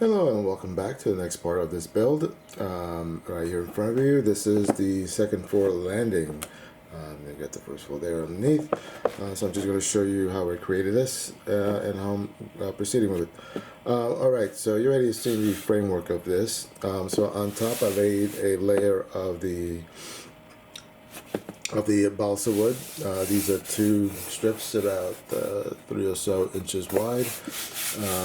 Hello and welcome back to the next part of this build. Right here in front of you, this is the second floor landing. You got the first floor there underneath. So I'm just going to show you how I created this and how I'm proceeding with it. Alright, so you already seen the framework of this. So on top I laid a layer of the balsa wood. These are two strips about 3 or so inches wide.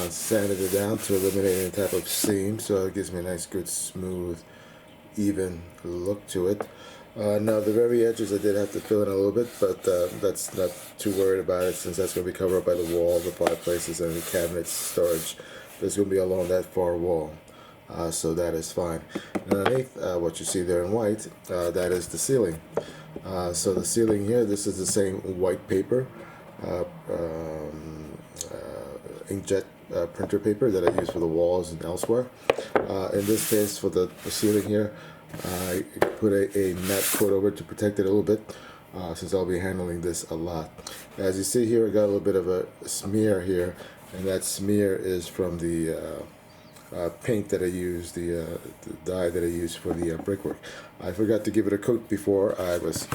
Sanded it down to eliminate any type of seam, so it gives me a nice, good, smooth, even look to it. Now the very edges I did have to fill in a little bit, but that's not too worried about it since that's going to be covered up by the wall, the fireplaces, and the cabinets storage. There's going to be along that far wall. So that is fine. And underneath, what you see there in white, that is the ceiling. So the ceiling here, this is the same white paper, inkjet printer paper that I use for the walls and elsewhere. In this case, for the ceiling here, I put a matte coat over it to protect it a little bit, since I'll be handling this a lot. As you see here, I got a little bit of a smear here, and that smear is from the paint that I use, the dye that I use for the brickwork. I forgot to give it a coat before I was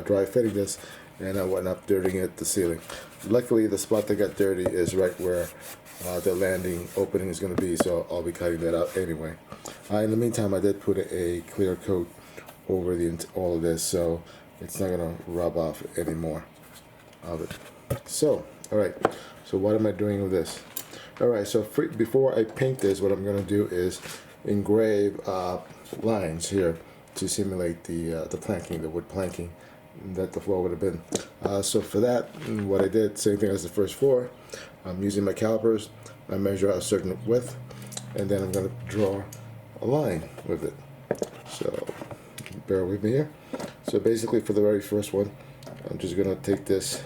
dry fitting this, and I went up dirtying it the ceiling. Luckily, the spot that got dirty is right where the landing opening is going to be, so I'll be cutting that out anyway. In the meantime, I did put a clear coat over all of this, so it's not going to rub off anymore of it. So, alright, so what am I doing with this? Alright, so before I paint this, what I'm going to do is engrave lines here to simulate the planking, the wood planking that the floor would have been. So for that, what I did, same thing as the first floor, I'm using my calipers, I measure out a certain width, and then I'm going to draw a line with it. So bear with me here. So basically for the very first one, I'm just going to take this,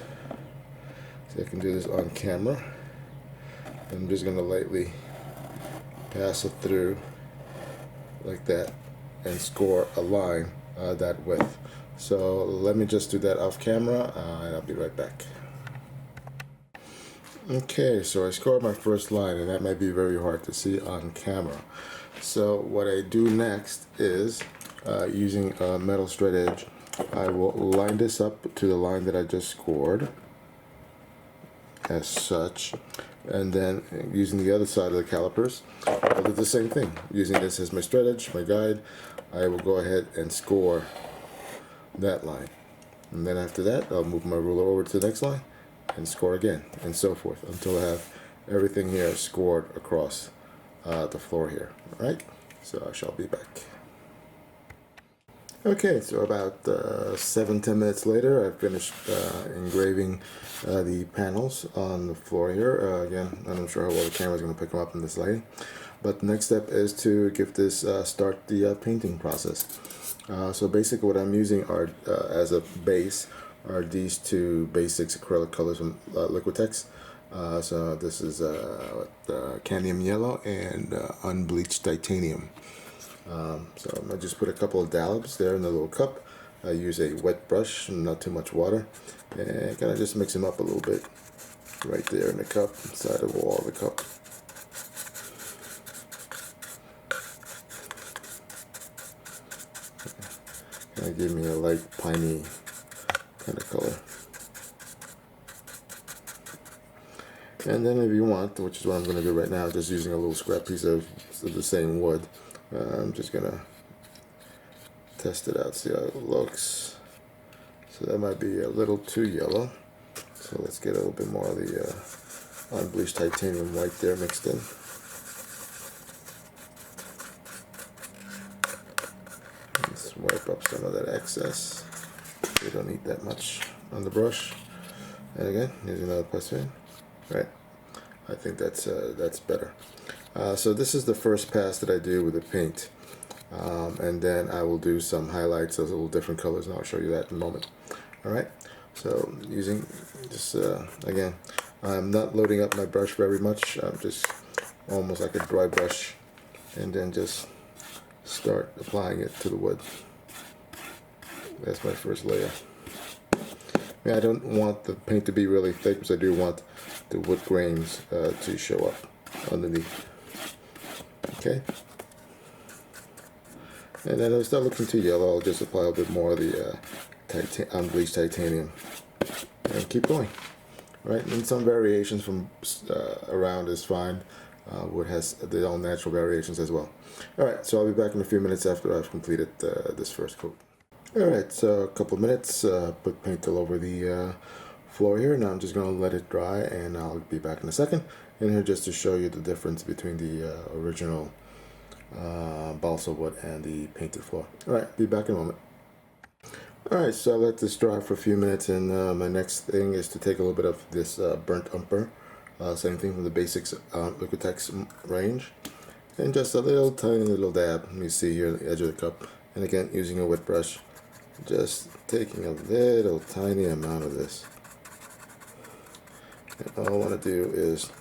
so I can do this on camera. I'm just going to lightly pass it through like that and score a line that width. So let me just do that off camera and I'll be right back. Okay, so I scored my first line, and that might be very hard to see on camera. So what I do next is using a metal straight edge, I will line this up to the line that I just scored as such, and then using the other side of the calipers, I'll do the same thing. Using this as my straight edge, my guide, I will go ahead and score that line. And then after that, I'll move my ruler over to the next line and score again, and so forth, until I have everything here scored across the floor here. Alright, so I shall be back. Okay, so about 7-10 minutes later, I finished engraving the panels on the floor here. Again, I'm not sure how well the camera is going to pick them up in this lighting. But the next step is to give this start the painting process. So basically what I'm using are as a base are these two basics acrylic colors from Liquitex. So this is cadmium yellow and unbleached titanium. So I'm going to just put a couple of dollops there in the little cup. I use a wet brush, not too much water, and kind of just mix them up a little bit right there in the cup, inside the wall of the cup. Kind of give me a light piney kind of color. And then if you want, which is what I'm going to do right now, just using a little scrap piece of the same wood, I'm just going to test it out, see how it looks. So that might be a little too yellow. So let's get a little bit more of the unbleached titanium white there mixed in. Let's wipe up some of that excess. We don't need that much on the brush. And again, here's another question. Right, I think that's better. So this is the first pass that I do with the paint, and then I will do some highlights of little different colors, and I'll show you that in a moment. All right. So using just again, I'm not loading up my brush very much. I'm just almost like a dry brush, and then just start applying it to the wood. That's my first layer. I don't want the paint to be really thick because I do want the wood grains to show up underneath. Okay. And then if it's not looking too yellow, I'll just apply a bit more of the unbleached titanium and keep going. Right, and some variations from around is fine. Wood has their own natural variations as well. Alright, so I'll be back in a few minutes after I've completed this first coat. Alright, so a couple of minutes, put paint all over the floor here. Now I'm just going to let it dry, and I'll be back in a second. And here just to show you the difference between the original balsa wood and the painted floor. Alright, be back in a moment. Alright, so I'll let this dry for a few minutes, and my next thing is to take a little bit of this burnt umber, same thing from the Basics Liquitex range, and just a little tiny little dab. You see here at the edge of the cup, and again using a wet brush, just taking a little tiny amount of this. And all I want to do is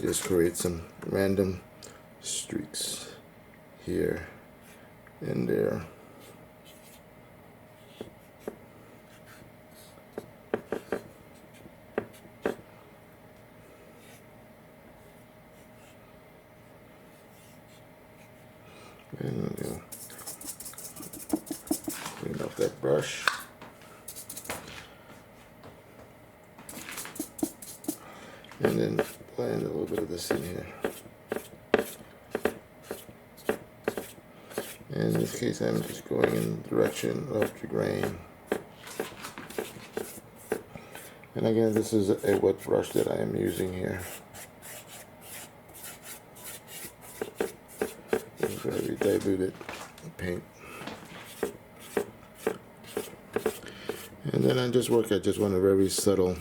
just create some random streaks here and there. And clean off that brush. And then blend a little bit of this in here. And in this case, I'm just going in the direction of the grain. And again, this is a wet brush that I am using here. Very diluted paint. And then I just want a very subtle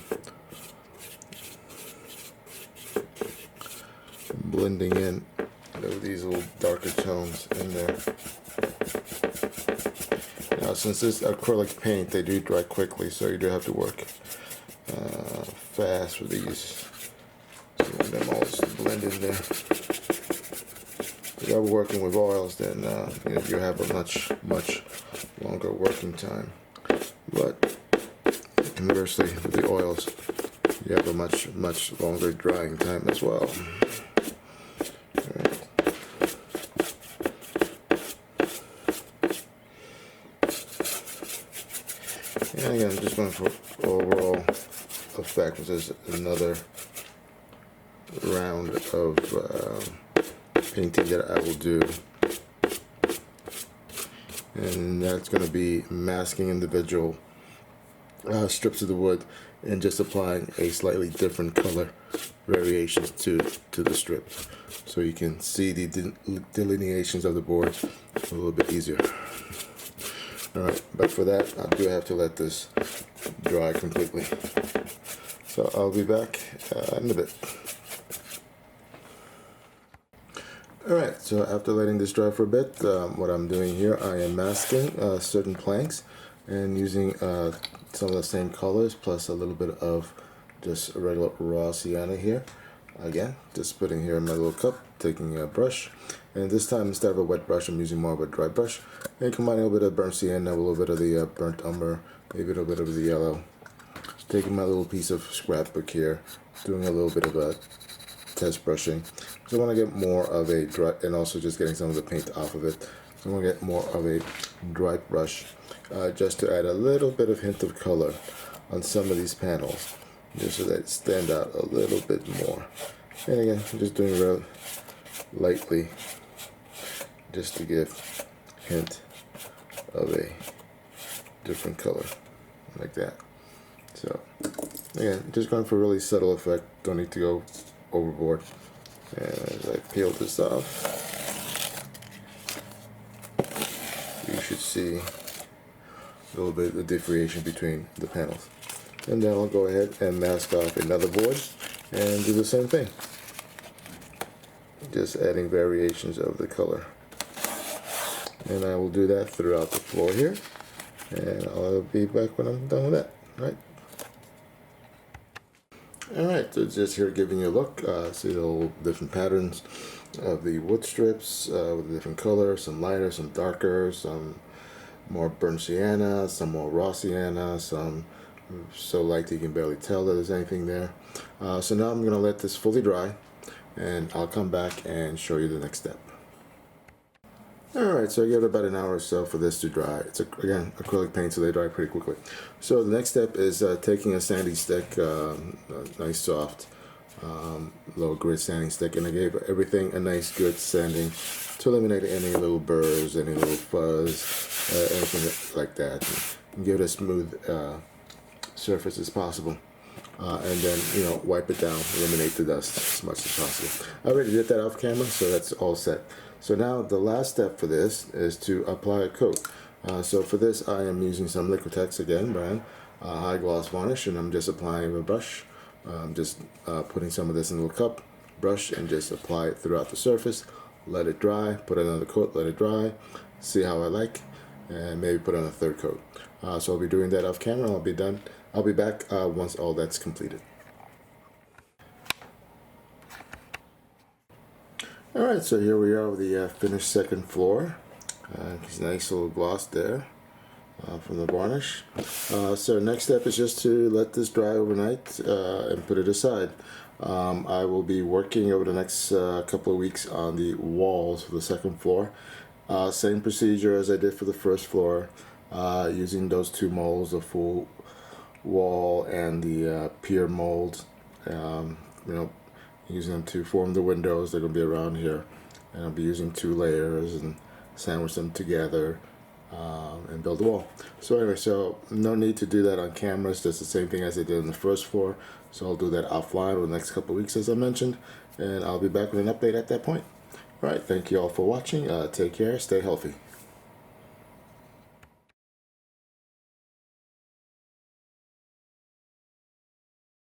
blending in of these little darker tones in there. Now, since this acrylic paint, they do dry quickly, so you do have to work fast with these. So let them all just blend in there. If you're working with oils, then you have a much longer working time. But conversely, with the oils, you have a much longer drying time as well. Alright. And again, just going for overall effect. This is another round of painting that I will do, and that's going to be masking individual strips of the wood and just applying a slightly different color variations to the strip, so you can see the delineations of the board a little bit easier. Alright, but for that I do have to let this dry completely, so I'll be back in a bit. Alright, so after letting this dry for a bit, what I'm doing here, I am masking certain planks and using some of the same colors plus a little bit of just regular raw sienna here. Again, just putting here in my little cup, taking a brush, and this time instead of a wet brush, I'm using more of a dry brush, and combining a little bit of burnt sienna, a little bit of the burnt umber, maybe a little bit of the yellow. Taking my little piece of scrapbook here, doing a little bit of a test brushing. So I want to get more of a dry, and also just getting some of the paint off of it. So I want to get more of a dry brush, just to add a little bit of hint of color on some of these panels, just so that it stand out a little bit more. And again, I'm just doing real lightly, just to give hint of a different color, like that. So again, just going for a really subtle effect. Don't need to go overboard. And as I peel this off, you should see a little bit of the differentiation between the panels. And then I'll go ahead and mask off another board and do the same thing, just adding variations of the color. And I will do that throughout the floor here, and I'll be back when I'm done with that. Alright, so just here giving you a look, see the little different patterns of the wood strips with a different color, some lighter, some darker, some more burnt sienna, some more raw sienna, some so light you can barely tell that there's anything there. So now I'm going to let this fully dry, and I'll come back and show you the next step. Alright, so I give it about an hour or so for this to dry. It's, again, acrylic paint, so they dry pretty quickly. So the next step is taking a sanding stick, a nice soft low grit sanding stick, and I gave everything a nice good sanding to eliminate any little burrs, any little fuzz, anything like that, and give it a smooth surface as possible. And then, you know, wipe it down, eliminate the dust as much as possible. I already did that off camera, so that's all set. So now the last step for this is to apply a coat. So for this, I am using some Liquitex again, brand, high gloss varnish, and I'm just applying with a brush. I'm just putting some of this in a little cup, brush, and just apply it throughout the surface. Let it dry, put another coat, let it dry, see how I like, and maybe put on a third coat. So I'll be doing that off camera. I'll be done. I'll be back once all that's completed. Alright, so here we are with the finished second floor. It's a nice little gloss there from the varnish. So next step is just to let this dry overnight and put it aside. I will be working over the next couple of weeks on the walls for the second floor. Same procedure as I did for the first floor, using those two molds, the full wall and the pier mold, you know, using them to form the windows. They're going to be around here, and I'll be using 2 layers and sandwich them together and build the wall. So anyway, so no need to do that on camera. It's just the same thing as I did on the first floor. So I'll do that offline over the next couple of weeks, as I mentioned, and I'll be back with an update at that point. All right, thank you all for watching. Take care, stay healthy.